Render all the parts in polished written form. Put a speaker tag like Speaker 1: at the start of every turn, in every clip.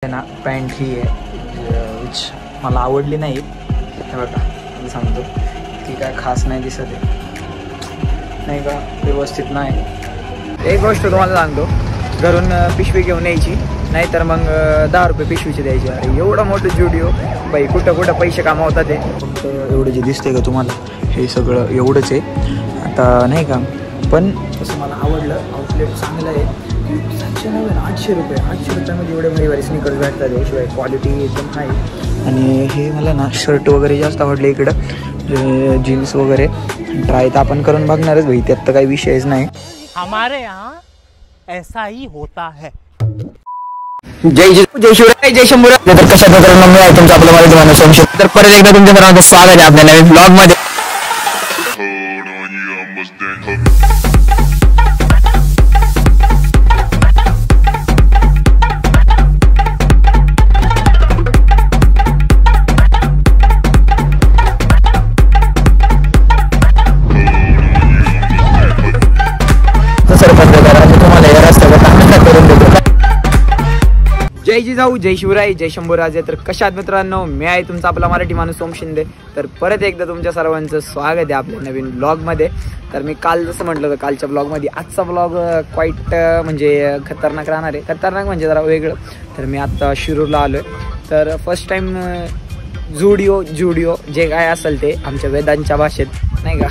Speaker 1: ना पॅन्ट ही आहे विच मला आवडली नाही. हे बघा मी सांगतो की काय खास नाही दिसत आहे नाही का, व्यवस्थित नाही. एक गोष्ट तुम्हाला सांगतो, घरून पिशवी घेऊन यायची नाहीतर मग 10 रुपये पिशवीची द्यायची. अरे एवढं मोठं जुडिओ बाई, कुठं कुठं पैसे कामावतात ते. फक्त एवढं जे दिसते का तुम्हाला हे सगळं एवढंच आहे आता नाही का. पण तसं मला आवडलं, आउटलेट चांगलं आहे. 790 800 रुपयामध्ये एवढे भारी भारी स्निकर्स भेटतात. शिवाय क्वालिटी एकदम आहे. आणि हे मला ना शर्ट वगैरे जास्त आवडले इकडं, जीन्स वगैरे ट्राय तर आपण करून बघणारच भाई, त्यात तर काही विषयच नाही.
Speaker 2: हमारे यहाँ ऐसा ही होता है.
Speaker 1: जय शिवराय, जय शंभूराय. तर कशा प्रकारे मिळालं तुमचं आपलं मराठी माणूस संशय. तर परत एकदा तुमच्या सर्वांचं स्वागत आहे आपल्या नवीन ब्लॉग मध्ये. जय जिजाऊ, जय शिवराय, जय शंभूराजे. तर कशात मित्रांनो, मी आहे तुमचा आपला मराठी माणूस सोम शिंदे. तर परत एकदा तुमच्या सर्वांचं स्वागत आहे आपल्या नवीन ब्लॉगमध्ये. तर मी काल जसं म्हटलं होतं कालच्या ब्लॉगमध्ये, आजचा ब्लॉग क्वाईट म्हणजे खतरनाक राहणार आहे. खतरनाक म्हणजे जरा वेगळं. तर मी आत्ता शिरूरला आलो आहे. तर फर्स्ट टाईम जुडिओ जे काय असेल ते आमच्या वेदांच्या भाषेत नाही का,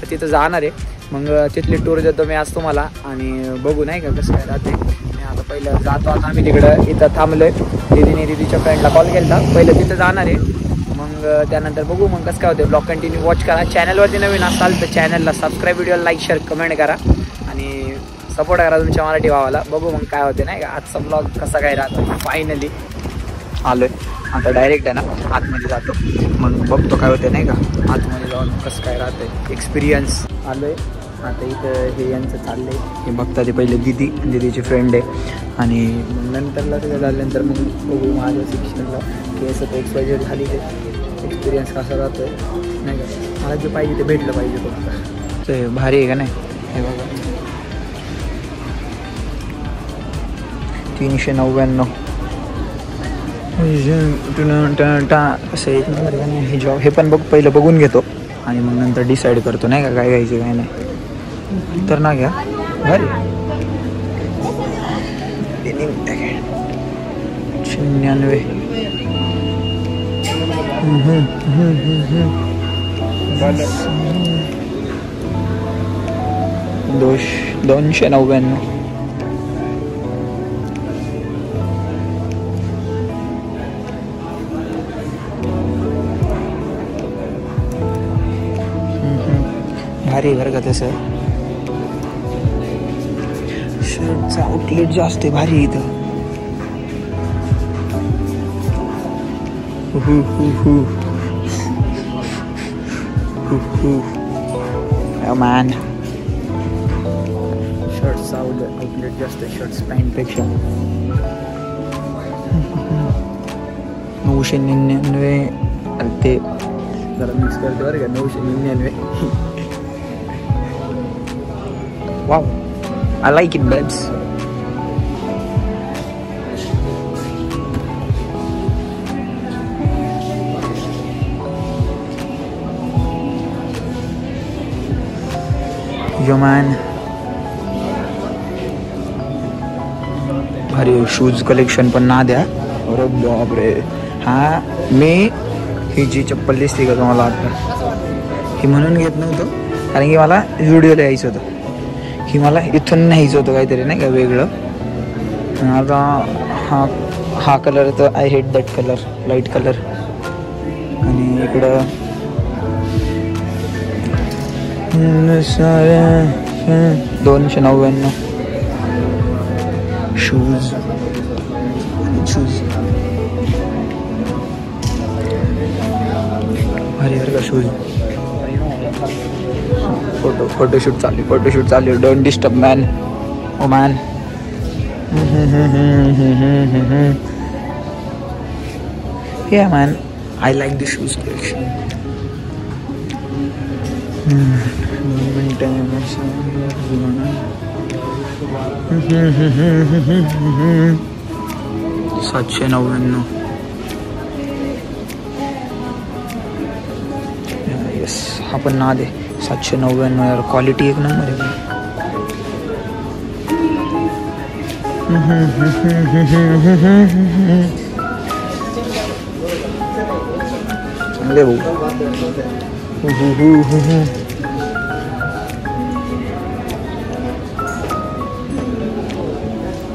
Speaker 1: तर तिथं जाणार आहे. मग तिथली टूर देतो मी आज तुम्हाला आणि बघू नाही का कसं काय राहते. मी आता पहिलं जातो, आता आम्ही तिकडं इथं थांबलो आहे. दीदीच्या फ्रेंडला कॉल केला होता, पहिलं तिथं जाणार आहे. मग त्यानंतर बघू मग कसं काय होते. ब्लॉग कंटिन्यू वॉच करा. चॅनलवरती नवीन असाल तर चॅनलला सबस्क्राईब, व्हिडिओला लाईक, शेअर, कमेंट करा आणि सपोर्ट करा तुमच्या मराठी भावाला. बघू मग काय होते नाही का, आजचा ब्लॉग कसा काय राहतो. फायनली आलो आहे आता, डायरेक्ट आहे ना आतमध्ये जातो, मग बघतो काय होते नाही का. आतमध्ये जाऊन कसं काय राहतं एक्सपिरियन्स. आलो आहे आता इथं, हे यांचं चाललं आहे, हे बघता ते पहिले दीदीची फ्रेंड आहे. आणि मग नंतरला ते झाल्यानंतर मग बघू माझ्या शिक्षणाला की असं एक्सपायजेड झाली ते एक्सपिरियन्स कसा राहतो आहे नाही का. मला जे पाहिजे ते भेटलं पाहिजे फक्त. ते भारी आहे का नाही. हे बघा 399 असं एक नंबर का नाही. हे जॉब हे पण पहिलं बघून घेतो आणि मग नंतर डिसाईड करतो नाही का काय घ्यायचं काय नाही. तर ना घ्या भारी 99 299. भारी बरं का तसं. शर्टचा आउटलेट जास्त आहे भारी इथं. मॅन शर्टचा आउटलेट जास्त आहे शर्ट्स पॅन्टपेक्षा. 999 ते जरा मिक्स करतो बरं का. 999. Wow, I like it, babes. Yo man, भारी शूज कलेक्शन पण ना द्या. अरे बापरे. हा मी ही जी चप्पल दिसते का तुम्हाला आता, ही म्हणून घेत नव्हतं कारण की मला जुडिओला यायचं होतं. ही मला इथून न्यायचं होतं काहीतरी नाही का वेगळं. आता हा कलर तर I hate that colour, light colour. आणि इकडं 299 शूज अरे बरं का शूज. फोटोशूट चालू. Don't disturb man. Oh man. Yeah man, I like the shoes collection. 799. Yes, हा पण नाद आहे. 799 यार, क्वालिटी एक नंबर आहे. चांगले भाऊ.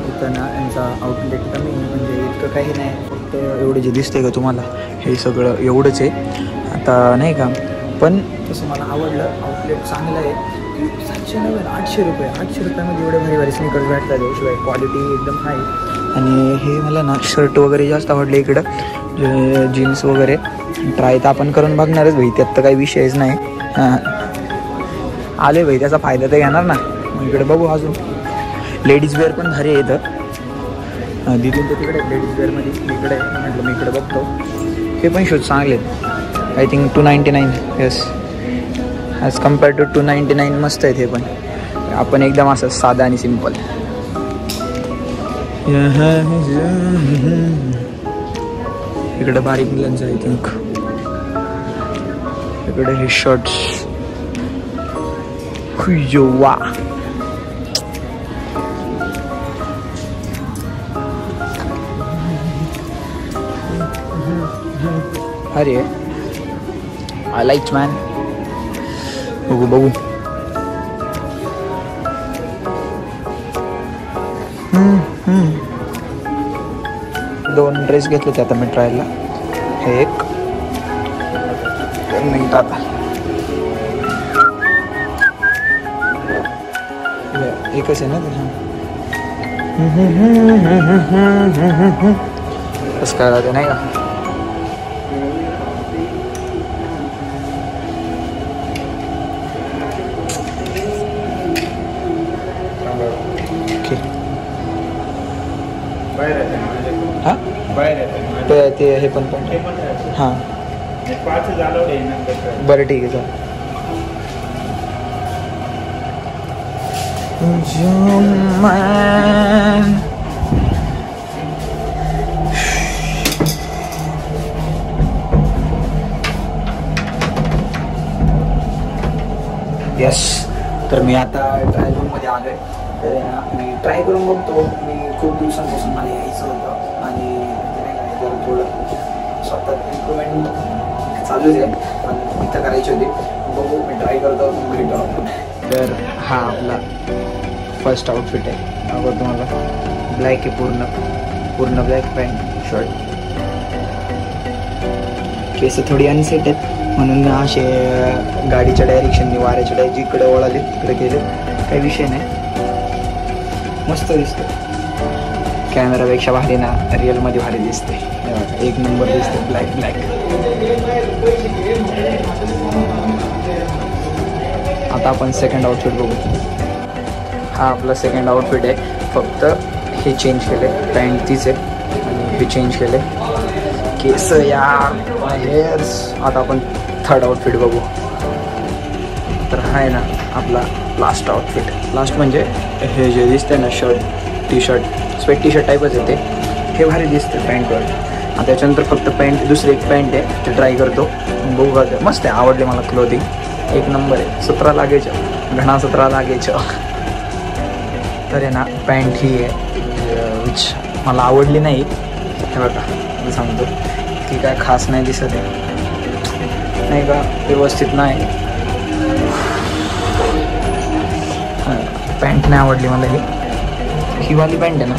Speaker 1: इथं ना यांचा आउटलेट कमी म्हणजे इतकं काही नाही, फक्त एवढं जे दिसतंय का तुम्हाला हे सगळं एवढंच आहे आता नाही का. पण तसं मला आवडलं, आउटलेट चांगलं आहे. 790 800 रुपये, 800 रुपयामध्ये एवढे भारी भारी स्निकर्स भेटतात. शिवाय क्वालिटी एकदम हाय. आणि हे मला ना शर्ट वगैरे जास्त आवडले इकडं, जीन्स वगैरे. ट्राय तर आपण करून बघणारच भाई, त्यात तर काही विषयच नाही. हां आले भाई, त्याचा फायदा तर घेणार ना. इकडे बघू अजून लेडीज वेअर पण भारी आहे इथं. दिदून तर तिकडे लेडीज वेअरमध्ये, इकडे म्हटलं मी इकडे बघतो. हे पण शूज चांगले आहेत. I think 299. Yes, as compared to 299 मस्त आहेत हे पण. आपण एकदम असं साधा आणि सिम्पल. इकडे बारीक मुलांचं आय थिंक. इकडे हे शर्ट्स. वा अरे आय लाईक मॅन. बघू बघू. दोन ड्रेस घेतले होते आता मी ट्रायलला. हे एक मिनिट आता एकच आहे ना ते. कसं काय राहते नाही का. हां ते हे पण हां बरं ठीक आहे चालेल. यस, तर मी आता ट्रायल रूममध्ये आलो आहे. तर मी ट्राय करून बघतो. मी खूप दिवसांपासून मला यायचं होतं आणि जरा थोडं स्वतः इम्प्रूव्हमेंट चालूच आहे, पण इथं करायची होती. बघू, मी ट्राय करतो भेटतो. तर हा आपला फर्स्ट आउटफिट आहे. अगोदर तुम्हाला ब्लॅक आहे, पूर्ण ब्लॅक पॅन्ट शर्ट. केस थोडी अनसेट आहेत म्हणून असे गाडीच्या डायरेक्शनने वाऱ्याच्या जिकडे वळाले तिकडे गेले, काही विषय नाही. मस्त दिसतं. कॅमेरापेक्षा भारी ना, रिअलमध्ये भारी दिसते. एक नंबर दिसते. ब्लॅक. आता आपण सेकंड आउटफिट बघू. हा आपला सेकंड आउटफिट आहे. फक्त हे चेंज केले, पॅन्ट तीच आहे आणि हे चेंज केले, केस यार, हेअर्स. आता आपण थर्ड आउटफिट बघू. तर हा आहे ना आपला लास्ट आउटफिट. लास्ट म्हणजे हे जे दिसते ना shirt, T shirt, sweat T shirt टाईपच येते. हे भारी दिसते पॅन्टवर. आता त्याच्यानंतर फक्त पॅन्ट, दुसरी एक पॅन्ट आहे ते ट्राय करतो. बघू का, मस्त आहे, आवडले मला क्लोथिंग. एक नंबर आहे. 17 लागायचं, घणा 17 लागायचं. तर आहे ना पॅन्ट ही आहे विच मला आवडली नाही. हे बघा मी सांगतो की काय खास नाही दिसत आहे नाही का, व्यवस्थित नाही. पॅन्ट नाही आवडली मला. ही वाली पॅन्ट आहे ना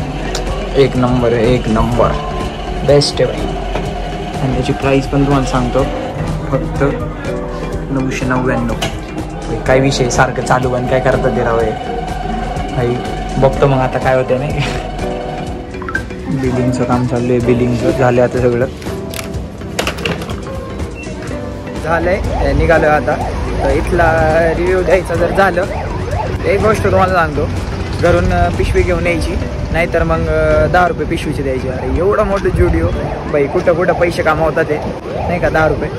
Speaker 1: एक नंबर आहे, एक नंबर, बेस्ट आहे भाई. आणि याची प्राईस पण तुम्हाला सांगतो फक्त 999. काय विषय सारखं चालू पण काय करतात ते राव भाई. बघतो मग आता काय होतं नाही. बिलिंगचं काम चालू आहे. बिलिंगचं झालं आता, सगळं झालंय, निघालं आता. तर इथला रिव्ह्यू द्यायचा जर झालं, एक गोष्ट तुम्हाला सांगतो, घरून पिशवी घेऊन यायची, नाहीतर मग 10 रुपये पिशवीची द्यायची. अरे एवढं मोठं जुडिओ बाई, कुठं पैसे कामावतात ते नाही का. 10 रुपये,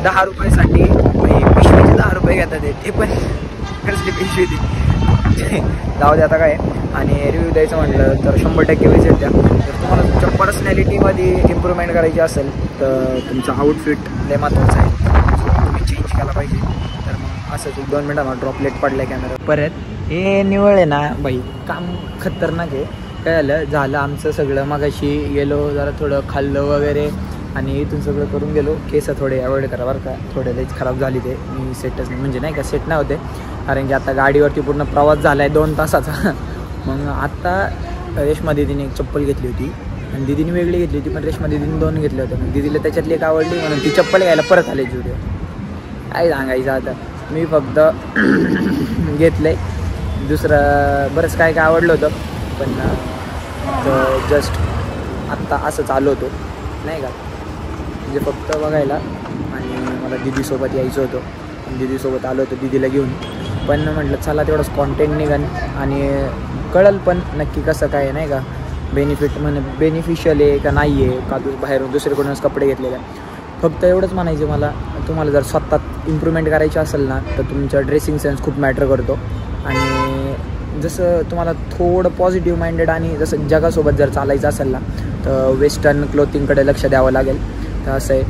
Speaker 1: 10 रुपयासाठी बाई पिशवीचे 10 रुपये घेतात ते पण कसली पिशवी ती. जाऊ दे आता काय. आणि रिव्ह्यू द्यायचं म्हटलं तर 100% विजिट द्या. जर तुम्हाला तुमच्या पर्सनॅलिटीमध्ये इम्प्रूव्हमेंट करायची असेल तर तुमचं आउटफिट लय महत्त्वाचं आहे. तुम्ही चेंज केला पाहिजे. तर मग असंच 2 मिनिटांना ड्रॉपलेट पडला कॅमेरा परत हे निवळ आहे ना बाई, काम खतरनाक आहे. काय झालं आमचं सगळं मगाशी गेलो जरा थोडं खाल्लं वगैरे आणि इथून सगळं करून गेलो. केस थोडे अवॉइड करा बरं का, थोडे लईच खराब झाली ते. मी सेटच म्हणजे नाही का सेट नाही होते, कारण की आता गाडीवरती पूर्ण प्रवास झाला आहे 2 तासाचा. मग आत्ता रेश्मा दिदीने एक चप्पल घेतली होती आणि दिदीने वेगळी घेतली होती, पण रेश्मा दिदीने 2 घेतले होते. मग दिदीला त्याच्यातली एक आवडली म्हणून ती चप्पल घ्यायला परत आले जुडिओ. काय सांगायचं आता, मी फक्त घेतलं आहे. दुसरं बरंच काय काय आवडलं होतं, पण जस्ट आत्ता असं चालू होतो नाही का, म्हणजे फक्त बघायला. आणि मला दिदीसोबत यायचं होतं, दिदीसोबत आलो होतो दिदीला घेऊन. पण म्हटलं चला तेवढंच कॉन्टेंट निघन आणि कळलं पण नक्की कसं काय नाही का, बेनिफिशियल आहे का नाही आहे का, बाहेरून दुसरीकडूनच कपडे घेतलेले आहे. फक्त एवढंच म्हणायचं मला, तुम्हाला जर स्वतः इम्प्रूव्हमेंट करायची असेल ना तर तुमचा ड्रेसिंग सेन्स खूप मॅटर करतो. आणि जसं तुम्हाला थोडं पॉझिटिव्ह माइंडेड आणि जसं जगासोबत जर चालायचं असेल ना तर वेस्टर्न क्लोथिंगकडे लक्ष द्यावं लागेल. तर असं आहे.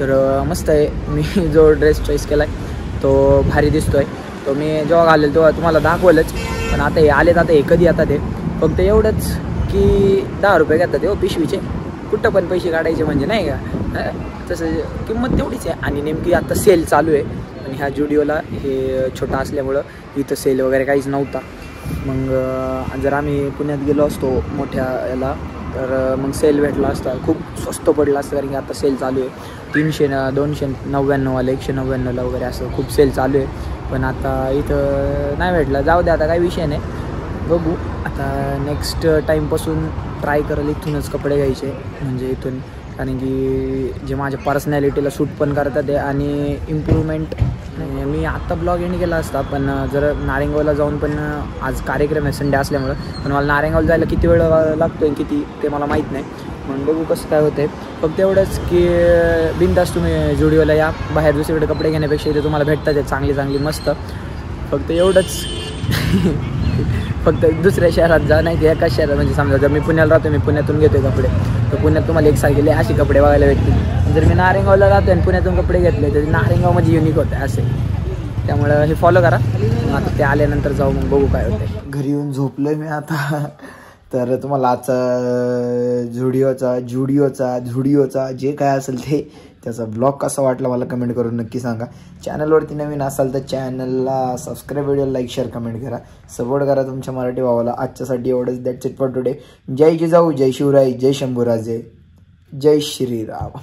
Speaker 1: तर मस्त आहे. मी जो ड्रेस चॉईस केला आहे तो भारी दिसतो आहे. तो मी जेव्हा घालेल तेव्हा तुम्हाला दाखवलंच. पण आता हे आलेत, आता हे कधी आता ते फक्त एवढंच की 10 रुपये घेतात हो पिशवीचे. कुठं पण पैसे काढायचे म्हणजे नाही का, तसं किंमत तेवढीच आहे. आणि नेमकी आता सेल चालू आहे आणि ह्या जुडिओला हे छोटा असल्यामुळं इथं सेल वगैरे काहीच नव्हता. मग जर आम्ही पुण्यात गेलो असतो मोठ्या याला तर मग सेल भेटला असता, खूप स्वस्त पडला असतं. कारण की आता सेल चालू आहे 300, 299 199 वगैरे असं खूप सेल चालू आहे. पण आता इथं नाही भेटला. जाऊ दे आता, काही विषय नाही. बघू आता नेक्स्ट टाईमपासून ट्राय करेल इथूनच कपडे घ्यायचे, म्हणजे इथून. कारण की जे माझ्या पर्सनॅलिटीला सूट पण करतात आहे आणि इम्प्रूव्हमेंट. मी आत्ता ब्लॉग एंड केला असता, पण जर नारेंगावला जाऊन पण आज कार्यक्रम आहे संडे असल्यामुळं, पण मला नारेंगावला जायला किती वेळ लागतो आहे किती ते मला माहीत नाही. म्हणून बघू कसं काय होतं आहे. फक्त एवढंच की बिनधास्त तुम्ही जुडिओला या, बाहेर दुसरीकडे कपडे घेण्यापेक्षा इथे तुम्हाला भेटतात आहे चांगली चांगली मस्त. फक्त एवढंच फक्त दुसऱ्या शहरात जा, नाही ते एकाच शहरात. म्हणजे समजा जर मी पुण्याला राहतो, मी पुण्यातून घेतो कपडे, तर पुण्यात तुम्हाला एकसारखे असे कपडे बघायला भेटतील. जर मी नारेंगावला राहतो आणि पुण्यातून कपडे घेतले तर नारेंगावमध्ये युनिक होतं असे. त्यामुळं हे फॉलो करा. मग आता ते आल्यानंतर जाऊ, मग बघू काय होतं. घरी येऊन झोपलोय मी आता. तर तुम्हाला आजचा जुडिओचा जे काय असेल ते त्याचा ब्लॉग कसा वाटला मला कमेंट करून नक्की सांगा. चॅनलवरती नवीन असाल तर चॅनलला subscribe, video like, share, comment करा. सपोर्ट करा तुमच्या मराठी भावाला. आजच्यासाठी एवढंच. That's it for today. जय जिजाऊ, जय शिवराय, जय शंभूराजे, जय श्रीराम.